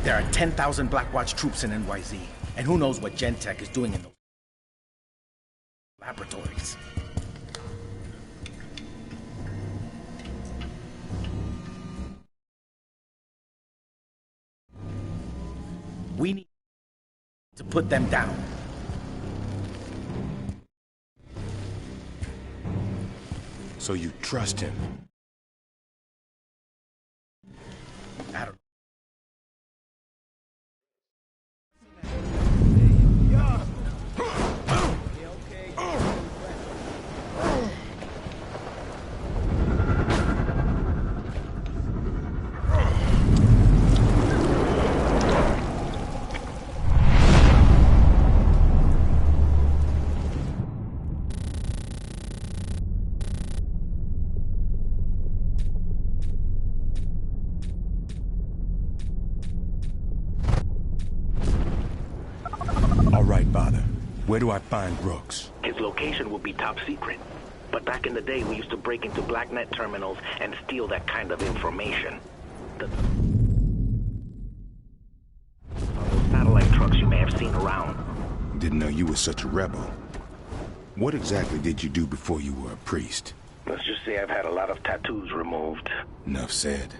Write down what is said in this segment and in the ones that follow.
There are 10,000 Blackwatch troops in NYZ, and who knows what Gentek is doing in those laboratories. We need to put them down. So you trust him? I don't know. All right, Father. Where do I find Brooks? His location would be top secret. But back in the day, we used to break into blacknet terminals and steal that kind of information. Those satellite trucks you may have seen around. Didn't know you were such a rebel. What exactly did you do before you were a priest? Let's just say I've had a lot of tattoos removed. Enough said.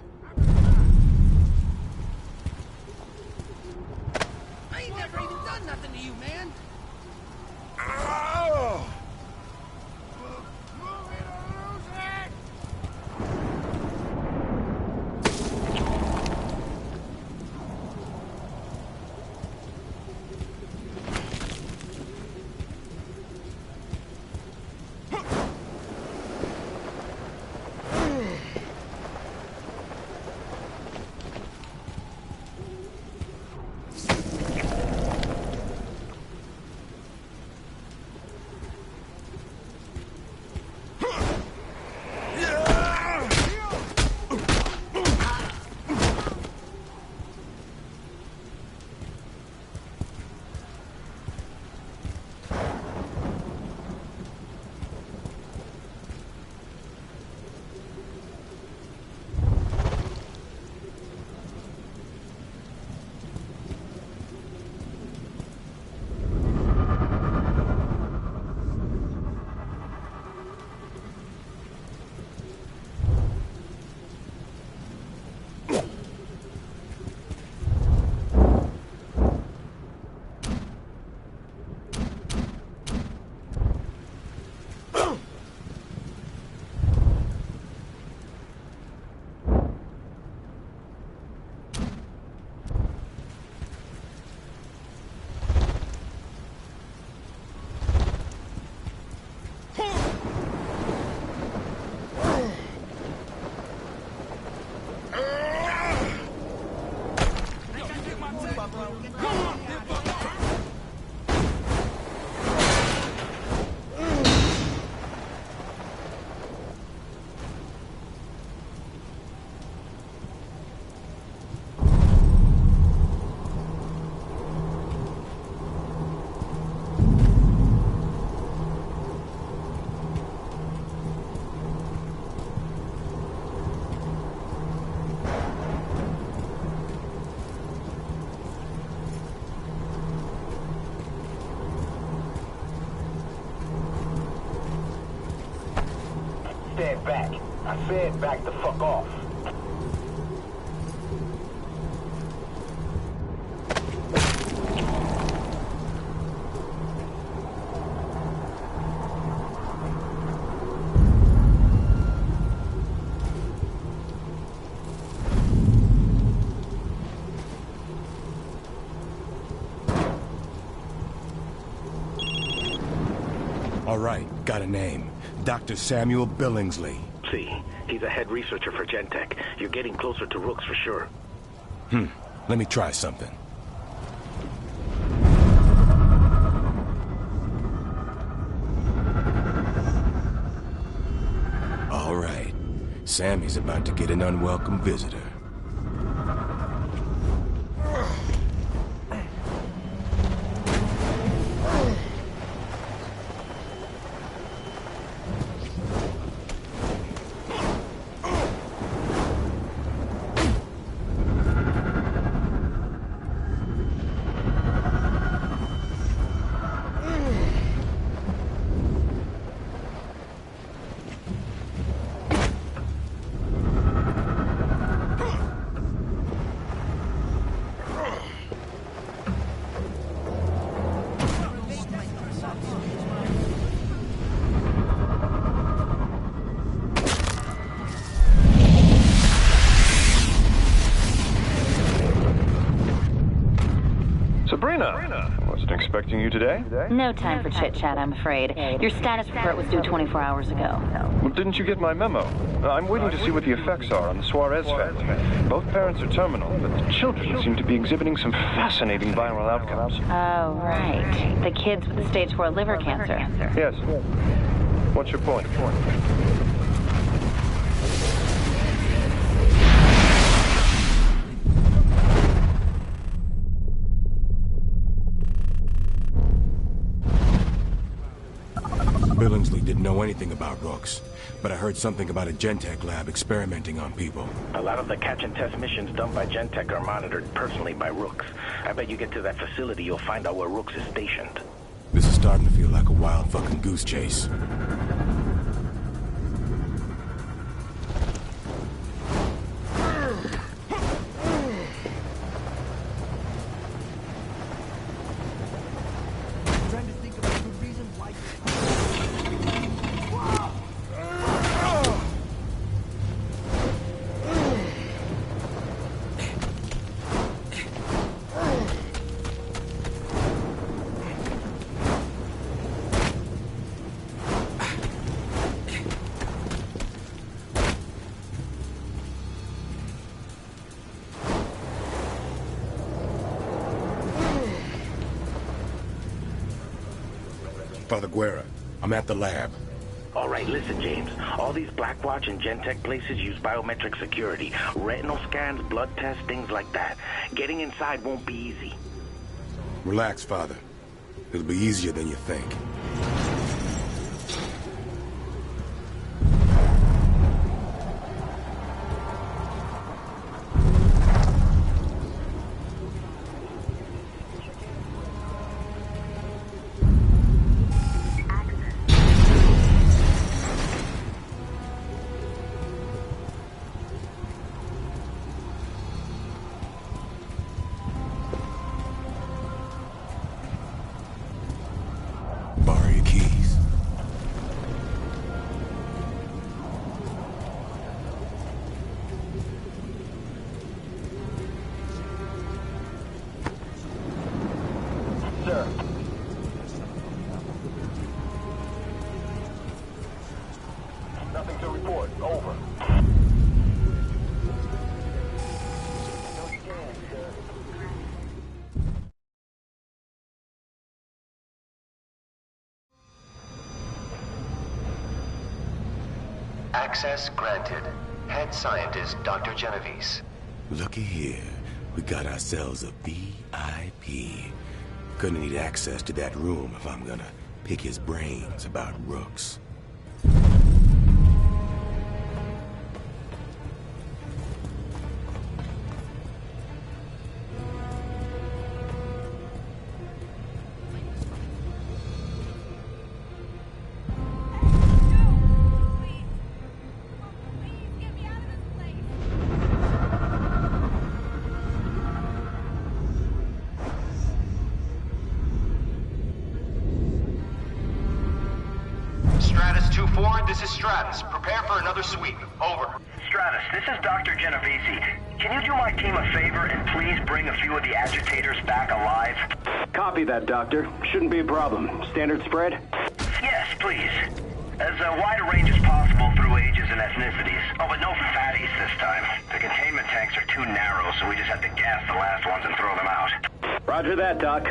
I ain't never even done nothing to you, man. Oh! Stand back. I said back the fuck off. All right, got a name. Dr. Samuel Billingsley. See, he's a head researcher for Gentek. You're getting closer to Rooks for sure. Let me try something. All right. Sammy's about to get an unwelcome visitor. Sabrina! Wasn't expecting you today? No time for chit-chat, I'm afraid. Your status report was due 24 hours ago. Well, didn't you get my memo? I'm waiting to see what the effects are on the Suarez family. Both parents are terminal, but the children seem to be exhibiting some fascinating viral outcomes. Oh, right. The kids with the stage 4 liver cancer. Yes. What's your point? Billingsley didn't know anything about rooks, but I heard something about a Gentech lab experimenting on people. A lot of the catch and test missions done by Gentech are monitored personally by Rooks. I bet you get to that facility, you'll find out where Rooks is stationed. This is starting to feel like a wild fucking goose chase. Father Guerra, I'm at the lab. All right, listen, James. All these Blackwatch and Gentech places use biometric security. Retinal scans, blood tests, things like that. Getting inside won't be easy. Relax, Father. It'll be easier than you think. Borrow your keys. Sir. Nothing to report. Over. Access granted. Head scientist, Dr. Genovese. Looky here. We got ourselves a VIP. Gonna need access to that room if I'm gonna pick his brains about rooks. Stratus 2-4, this is Stratus. Prepare for another sweep. Over. Stratus, this is Dr. Genovese. Can you do my team a favor and please bring a few of the agitators back alive? Copy that, Doctor. Shouldn't be a problem. Standard spread? Yes, please. As wide a range as possible through ages and ethnicities. Oh, but no fatties this time. The containment tanks are too narrow, so we just have to gas the last ones and throw them out. Roger that, Doc.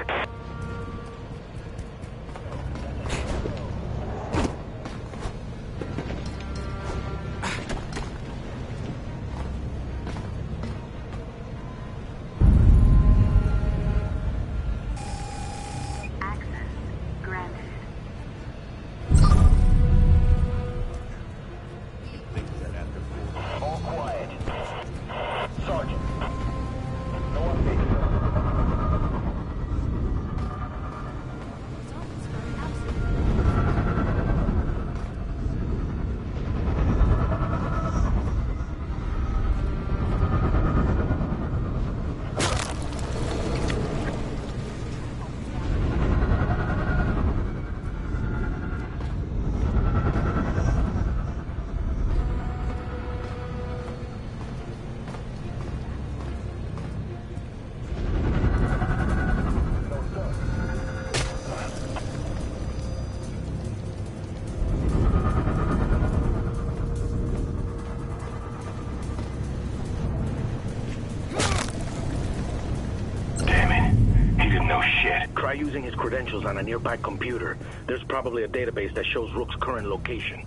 using his credentials on a nearby computer. There's probably a database that shows Rook's current location.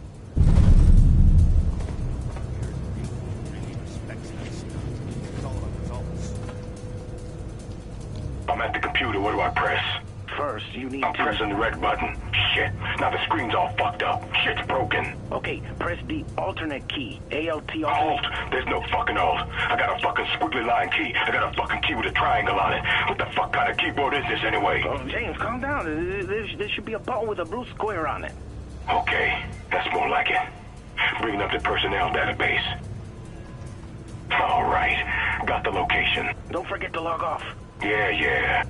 I'm at the computer. What do I press? First, you need I'm to... pressing the red button. Shit. Now the screen's all fucked up. Shit's broken. Okay, press the alternate key. ALT alternate. Alt. There's no fucking alt. I got a fucking squiggly line key. I got a fucking key with a triangle on it. What the fuck kind of keyboard is this anyway? Oh, James, calm down. There should be a button with a blue square on it. Okay, that's more like it. Bringing up the personnel database. All right. Got the location. Don't forget to log off. Yeah.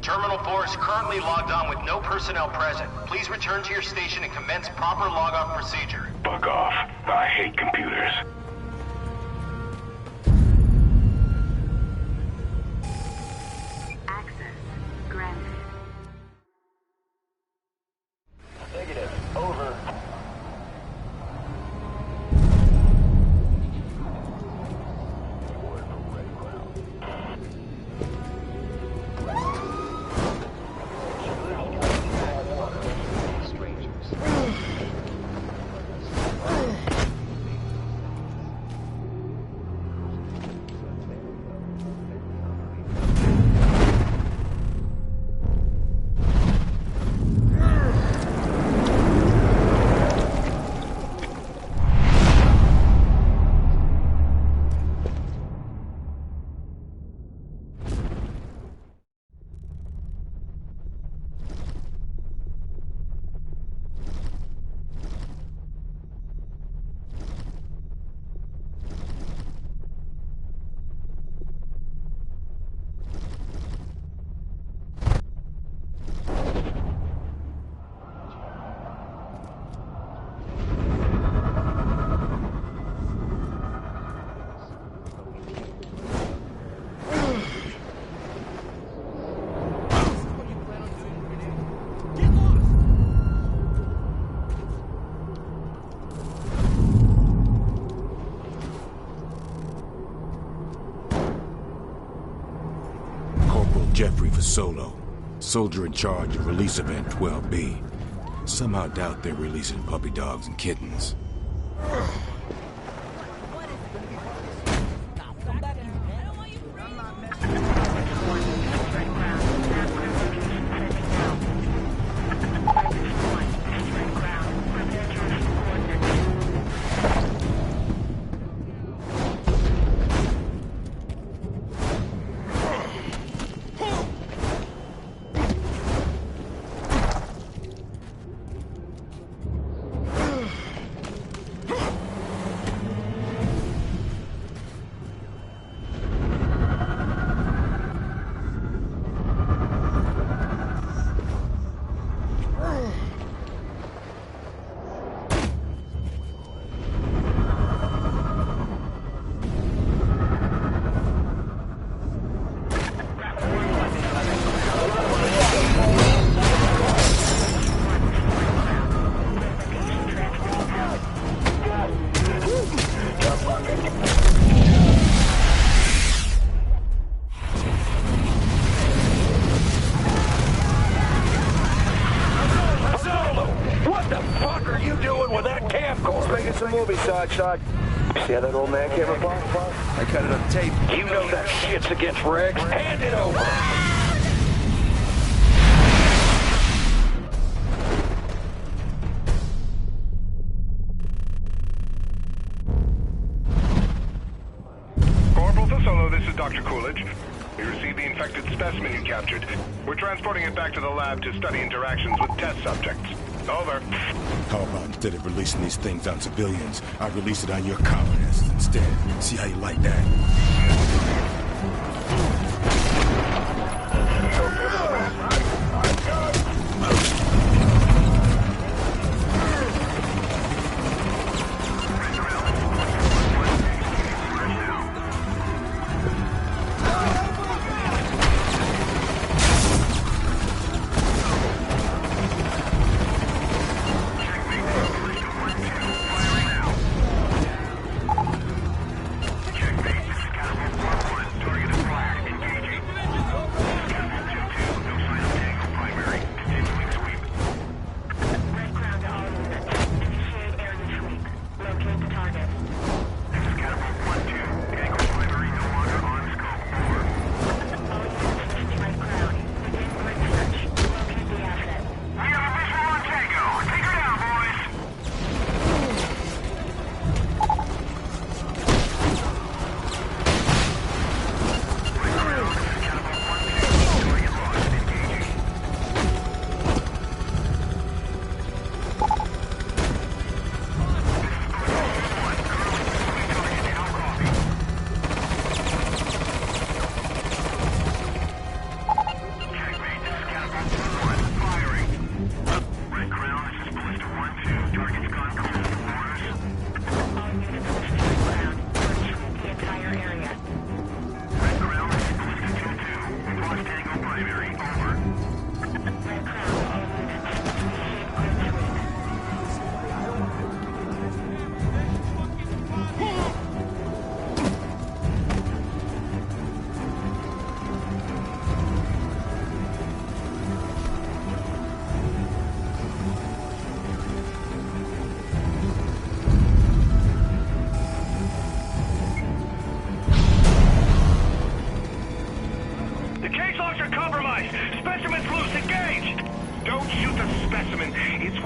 Terminal 4 is currently logged on with no personnel present. Please return to your station and commence proper log-off procedure. Fuck off. I hate computers. Access granted. Negative. Over. Jeffrey for Solo, soldier in charge of release event 12B. Somehow doubt they're releasing puppy dogs and kittens. Shot. See how that old man came apart? I cut it on tape. You know that shit's against regs. Hand it over. Corporal to Solo, this is Dr. Coolidge. We received the infected specimen you captured. We're transporting it back to the lab to study interactions with test subjects. Over. How about instead of releasing these things on civilians, I release it on your colonists instead? See how you like that?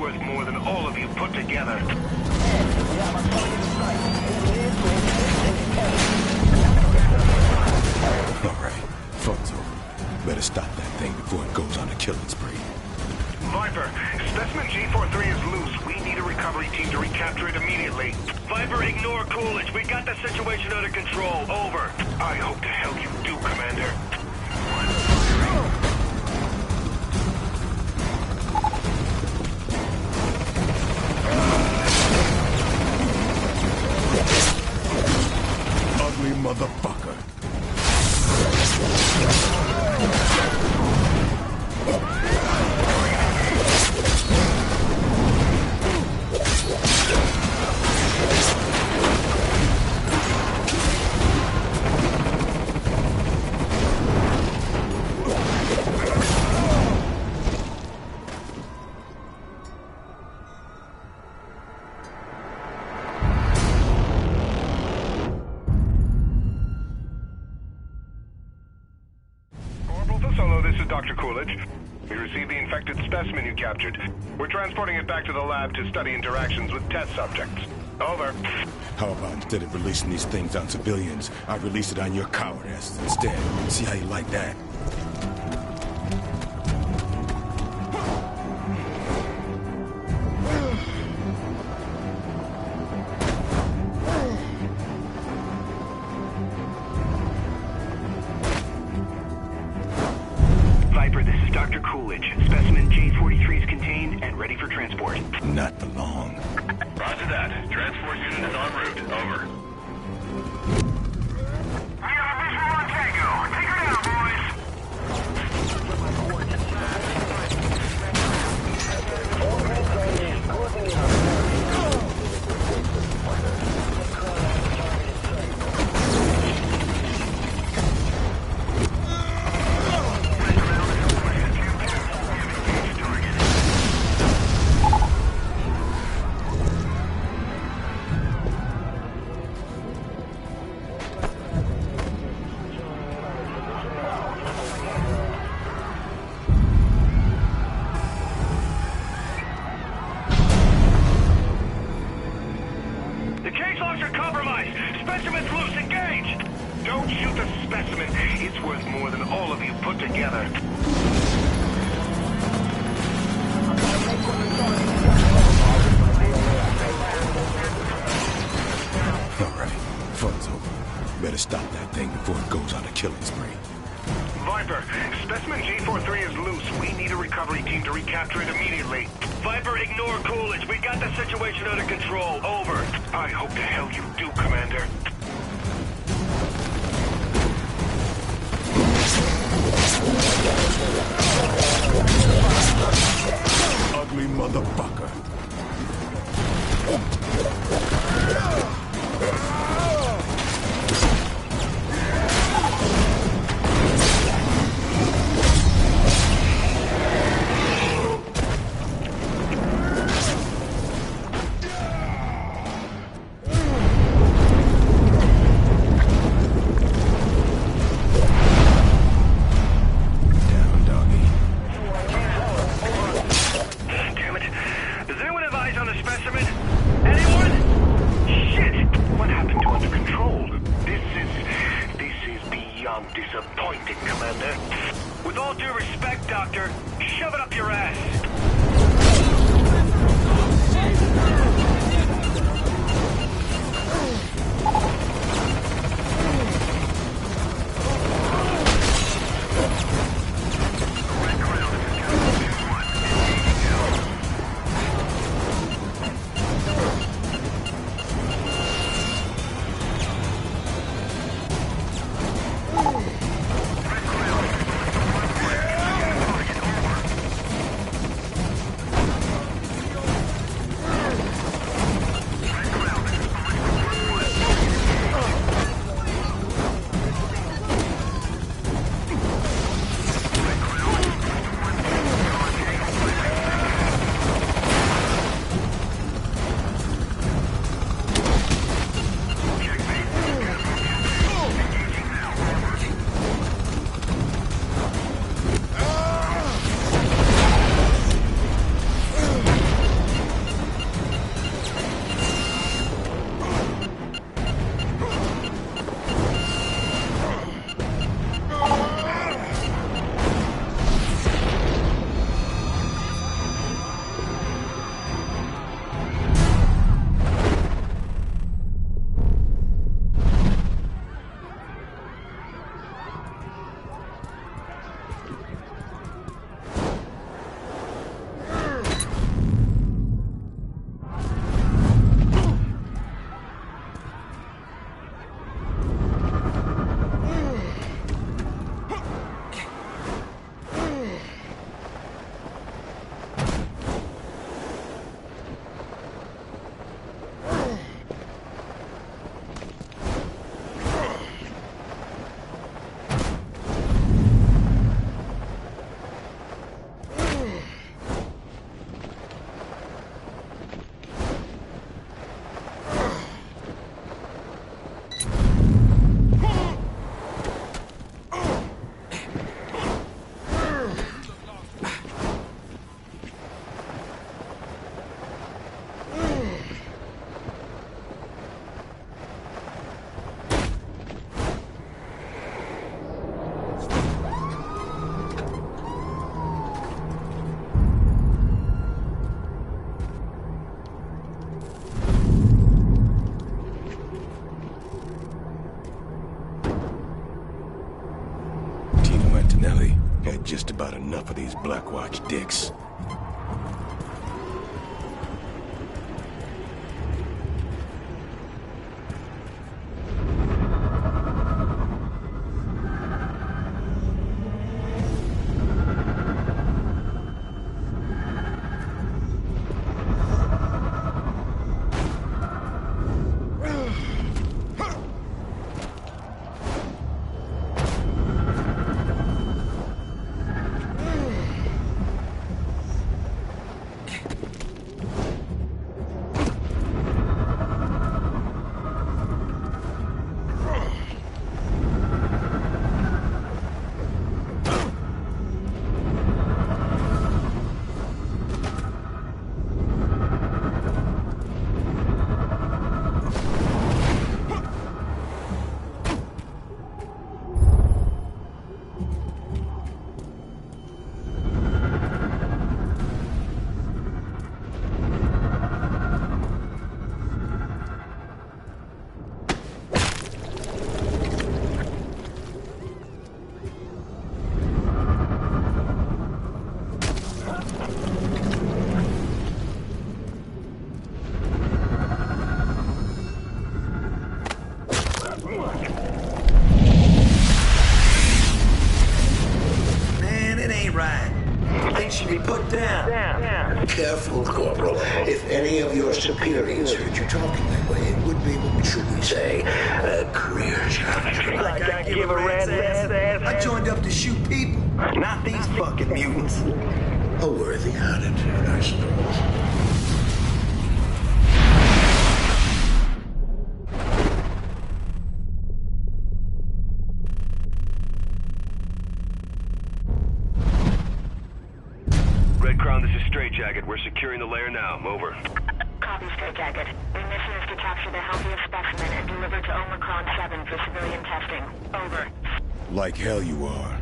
worth more than all of you put together. Alright, fun's over. Better stop that thing before it goes on a killing spree. Viper, specimen G43 is loose. We need a recovery team to recapture it immediately. Viper, ignore Coolidge. We got the situation under control. Over. I hope to hell you do, Commander. Ugly motherfucker. Dr. Coolidge. We received the infected specimen you captured. We're transporting it back to the lab to study interactions with test subjects. Over. How about instead of releasing these things on civilians, I release it on your coward asses instead? See how you like that? Dr. Coolidge. Specimen J43 is contained and ready for transport. Not for long. Roger that. Transport unit is en route. Over. We have a visual on Tango. Take her down, boys. It's worth more than all of you put together. Alright, fun's over. Better stop that thing before it goes on a killing spree. Viper, specimen G43 is loose. We need a recovery team to recapture it immediately. Viper, ignore Coolidge. We got the situation under control. Over. I hope to hell you do, Commander. Ugly motherfucker. Disappointing, Commander. With all due respect, Doctor, shove it up your ass. enough of these Blackwatch dicks. Careful, Corporal. If any of your superiors heard you talking that way, it would be, what should we say, a career challenge. Like I give a rat's ass. I joined up to shoot people, not these fucking mutants. A worthy attitude, I suppose. We're securing the lair now. Over. Copy, Straight Jacket. Your mission is to capture the healthiest specimen and deliver to Omicron 7 for civilian testing. Over. Like hell you are.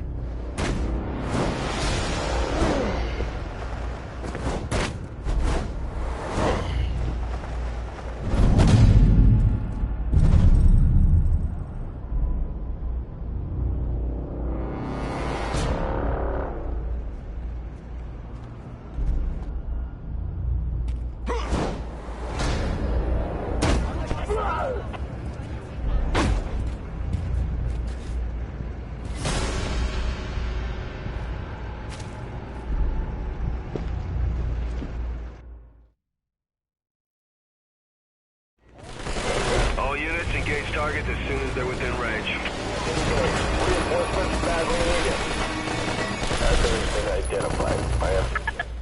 Targets as soon as they're within range.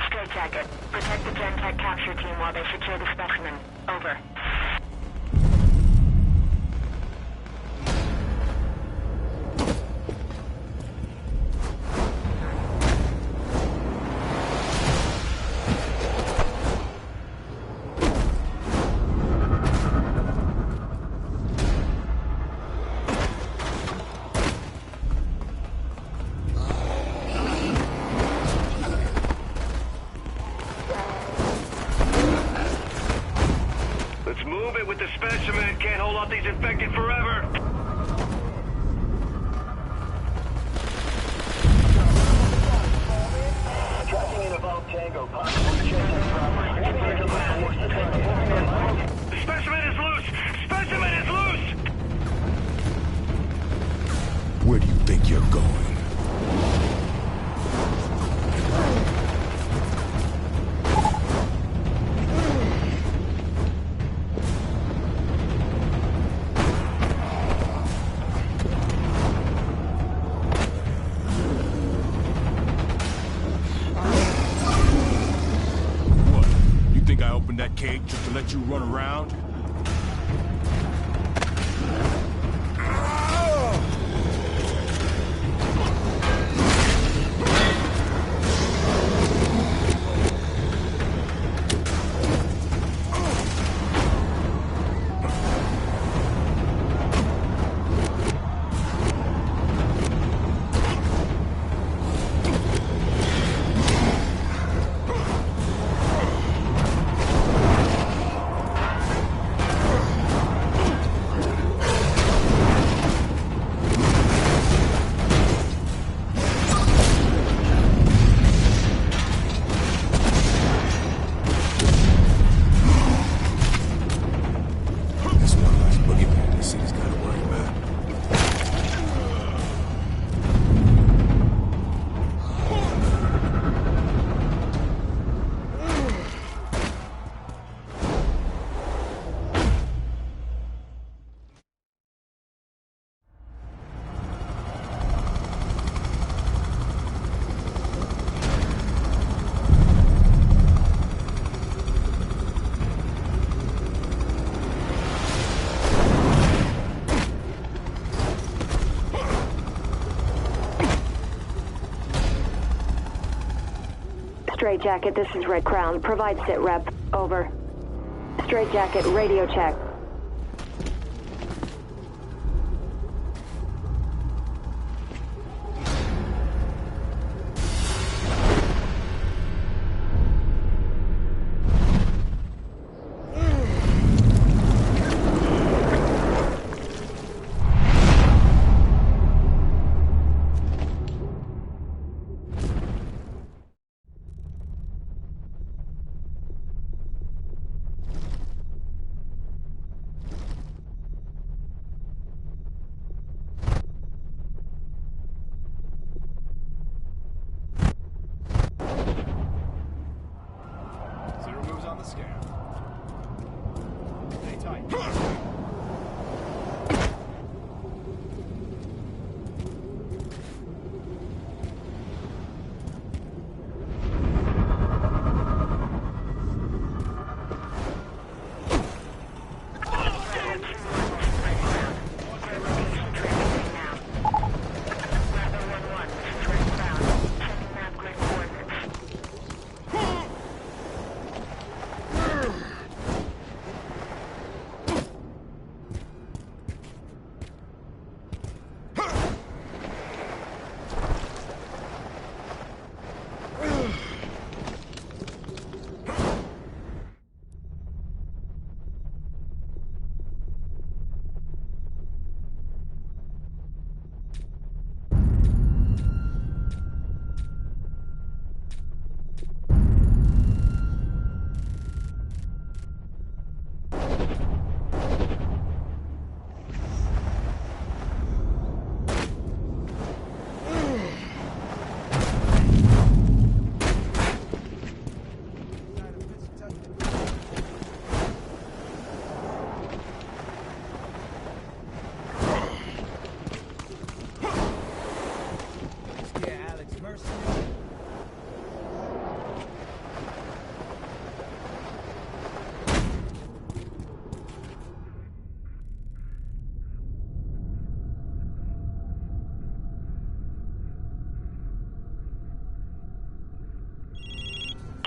Straight Jacket, protect the Gen-Tech capture team while they secure the specimen. Over. Specimen can't hold off these infected forever. Tracking in a Vault Tango, possibly chasing property. Specimen is loose! Specimen is loose! Where do you think you're going? That cage just to let you run around? Straight Jacket, this is Red Crown. Provide sit rep. Over. Straight Jacket, radio check.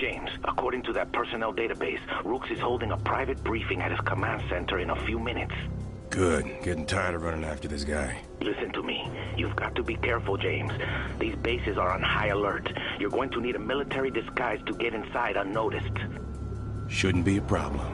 James, according to that personnel database, Rooks is holding a private briefing at his command center in a few minutes. Good. Getting tired of running after this guy. Listen to me. You've got to be careful, James. These bases are on high alert. You're going to need a military disguise to get inside unnoticed. Shouldn't be a problem.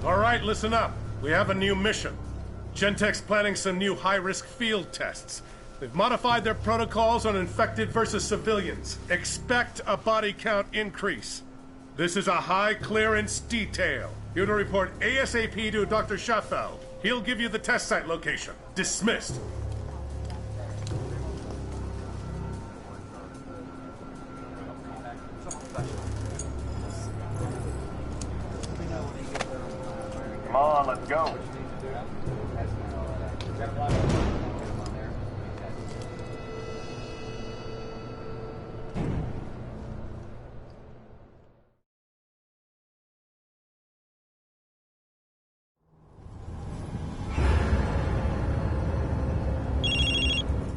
All right, listen up. We have a new mission. Gentek's planning some new high-risk field tests. They've modified their protocols on infected versus civilians. Expect a body count increase. This is a high-clearance detail. You're to report ASAP to Dr. Schaffeld. He'll give you the test site location. Dismissed. Come on, let's go.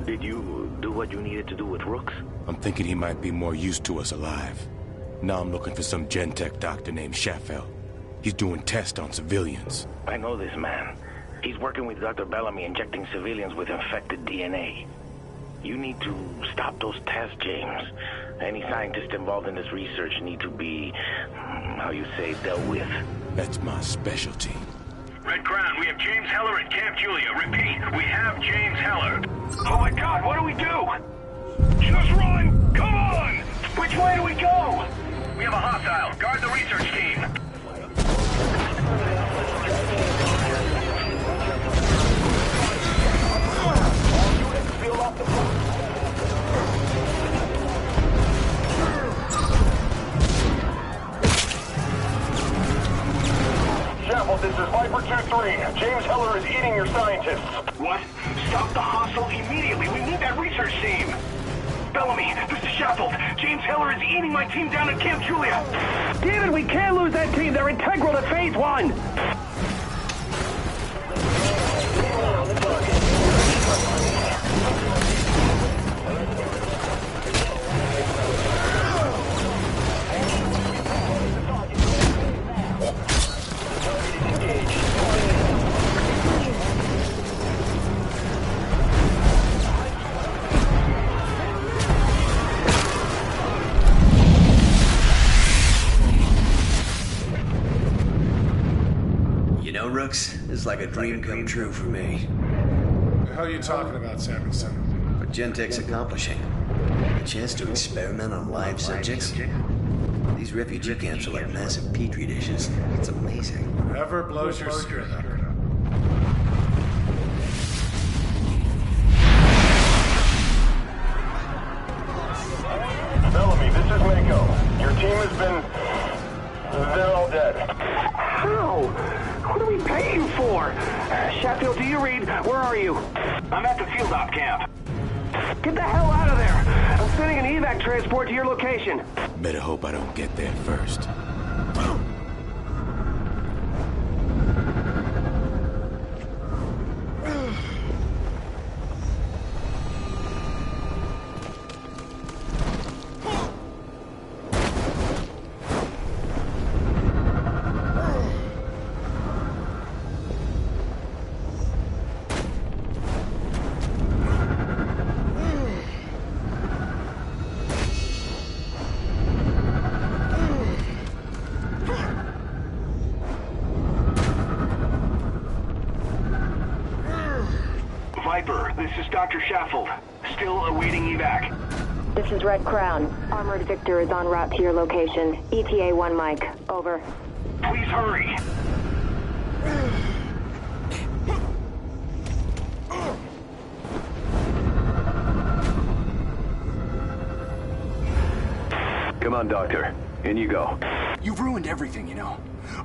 Did you do what you needed to do with Rooks? I'm thinking he might be more used to us alive. Now I'm looking for some Gentek doctor named Schaffeld. He's doing tests on civilians. I know this man. He's working with Dr. Bellamy, injecting civilians with infected DNA. You need to stop those tests, James. Any scientists involved in this research need to be, how you say, dealt with. That's my specialty. Red Crown, we have James Heller in Camp Julia. Repeat, we have James Heller. Oh my God, what do we do? Just run! Come on! Which way do we go? We have a hostile. Guard the research team. Chapel, this is Viper 2-3. James Heller is eating your scientists. What? Stop the hostile immediately. We need that research team. Bellamy, this is Sheffield. James Heller is eating my team down at Camp Julia. Damn it, we can't lose that team. They're integral to Phase 1. This is like a dream come true for me. The hell are you talking about, Samuelson? What Gentech's accomplishing. A chance to experiment on live subjects. These refugee camps are like massive petri dishes. It's amazing. Whatever blows your spirit up. Bellamy, this is Mako. Your team has been... they're all dead. How? What are we paying for? Sheffield, do you read? Where are you? I'm at the field op camp. Get the hell out of there! I'm sending an evac transport to your location. Better hope I don't get there first. Viper, this is Dr. Sheffield. Still awaiting evac. This is Red Crown. Armored Victor is en route to your location. ETA 1 Mike. Over. Please hurry. Come on, Doctor. In you go. You've ruined everything, you know.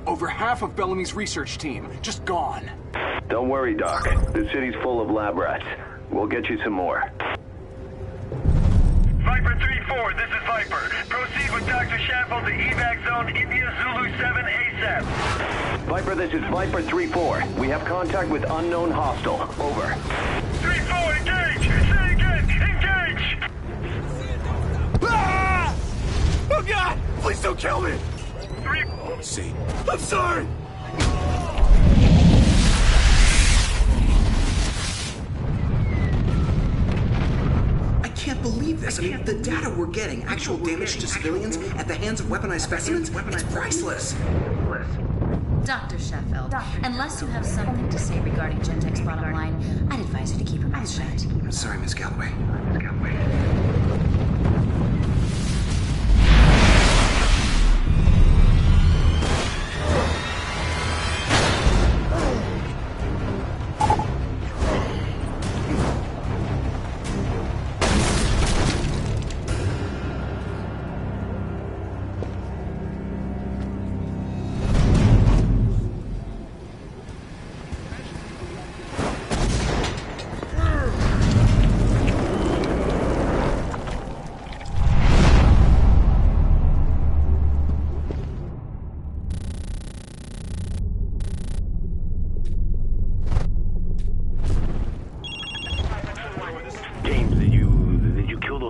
Over half of Bellamy's research team, just gone. Don't worry, Doc. The city's full of lab rats. We'll get you some more. Viper 3-4, this is Viper. Proceed with Dr. Sheffield to evac zone India Zulu 7 ASAP. Viper, this is Viper 3-4. We have contact with unknown hostile. Over. 3-4, engage! Say again, engage! Ah! Oh God! Please don't kill me! See. I'm sorry! I can't believe this. I mean, the data we're getting, actual damage to civilians at the hands of weaponized specimens, it's priceless. Dr. Sheffield, unless you have something to say regarding Gentech's bottom line, I'd advise you to keep your mouth shut. I'm sorry, Miss Galloway.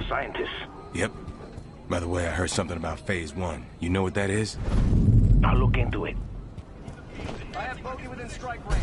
Scientists. Yep. By the way, I heard something about Phase 1. You know what that is? I'll look into it. I have bogey within strike range.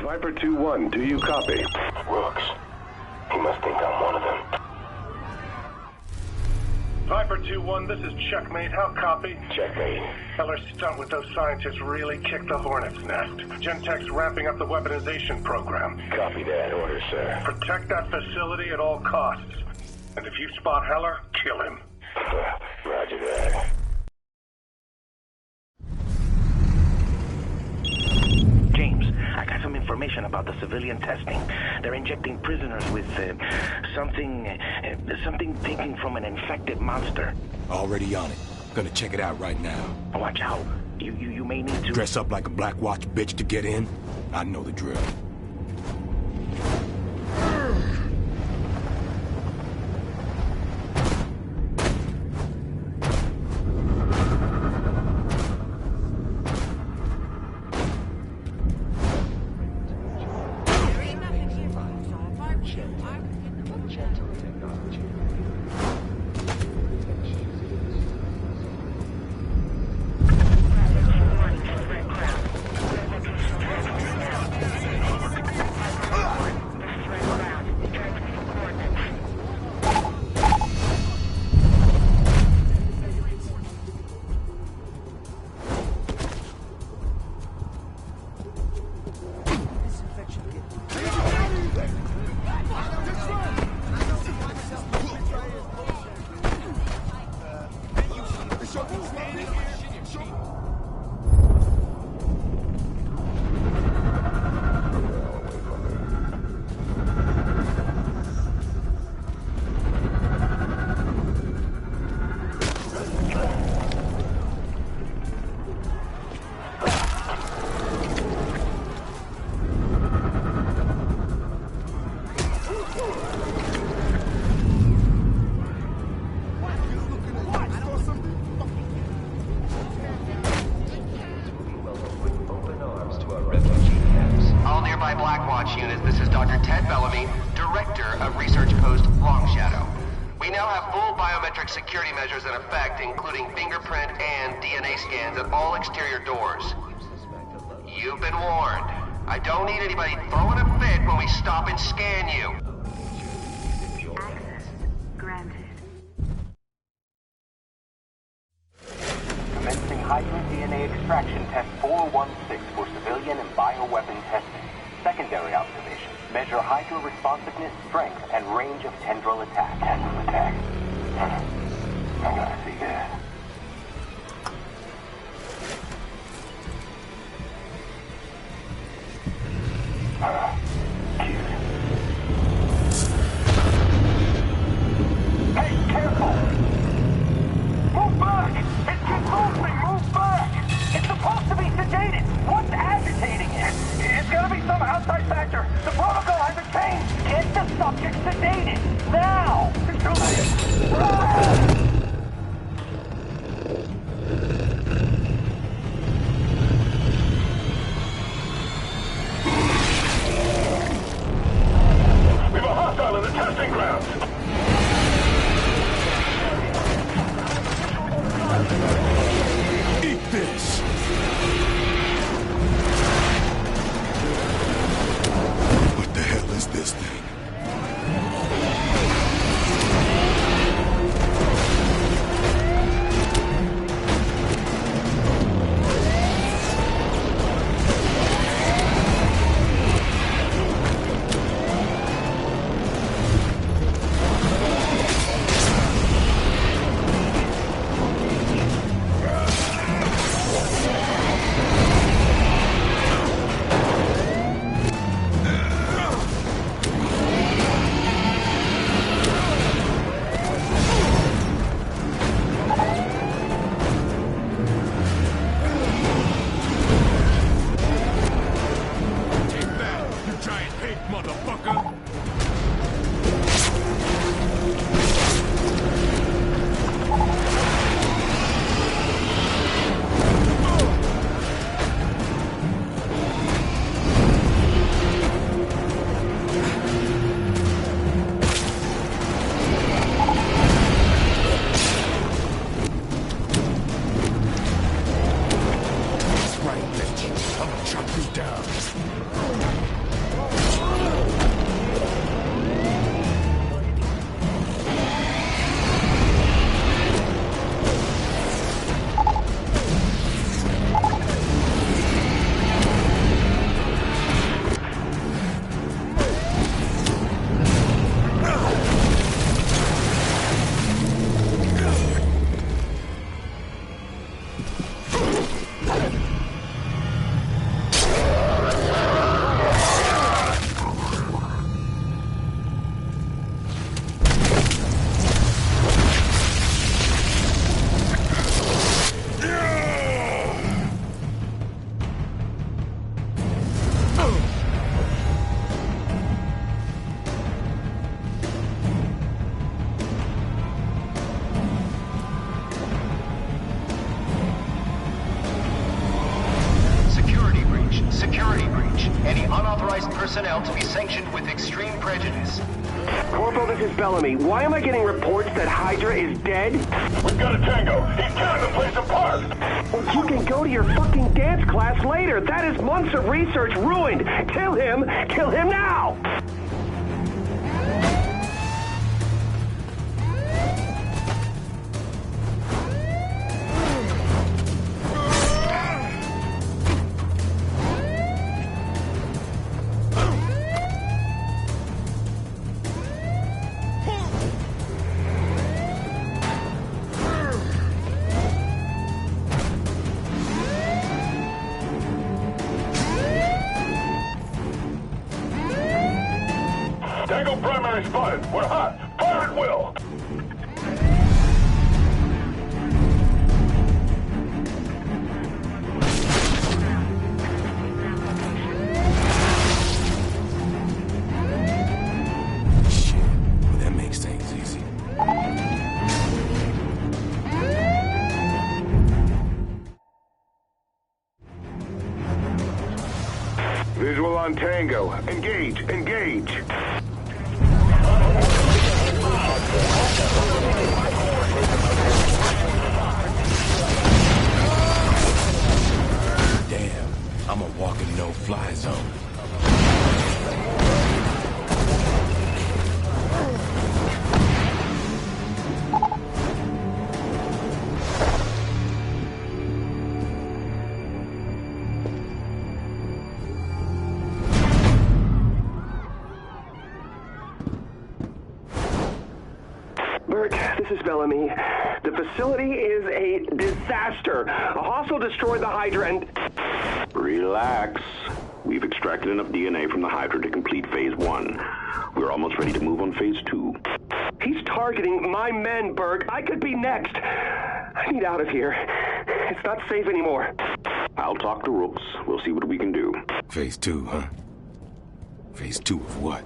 Viper 2-1, do you copy? Rooks. He must think I'm one of them. Viper 2-1, this is Checkmate. How copy? Checkmate. Heller's stunt with those scientists really kicked the hornet's nest. Gentech's ramping up the weaponization program. Copy that order, sir. Protect that facility at all costs. And if you spot Heller, kill him. Roger that. James, I got some information about the civilian testing. They're injecting prisoners with something taken from an infected monster. Already on it. Gonna check it out right now. Watch out. You may need to... Dress up like a Black Watch bitch to get in? I know the drill. Security measures in effect, including fingerprint and DNA scans at all exterior doors. You've been warned. I don't need anybody throwing a fit when we stop and scan you. Access granted. Commencing Hydra DNA extraction test 416 for civilian and bioweapon testing. Secondary observation. Measure Hydra responsiveness, strength, and range of tendril attack. Tendril attack. I gotta see that. Cute. Hey, careful! Move back! It controls me! Move back! It's supposed to be sedated! What's agitating it? It's gotta be some outside factor! The protocol hasn't changed! Get the subject sedated! Now! Control it! found to be sanctioned with extreme prejudice. Corporal, this is Bellamy. Why am I getting reports that Hydra is dead? We've got a tango. He's tearing the place apart. Well, you can go to your fucking dance class later. That is months of research ruined. Kill him now! Tango primary spotted. We're hot. Fire at will. Shit. Well, that makes things easy. Visual on Tango. Engage. Damn, I'm a walking no-fly zone. Bert, this is Bellamy. The facility is a disaster. A hostile destroyed the Hydra and... Relax. We've extracted enough DNA from the Hydra to complete Phase 1. We're almost ready to move on Phase 2. He's targeting my men, Berg. I could be next. I need out of here. It's not safe anymore. I'll talk to Rooks. We'll see what we can do. Phase 2, huh? Phase 2 of what?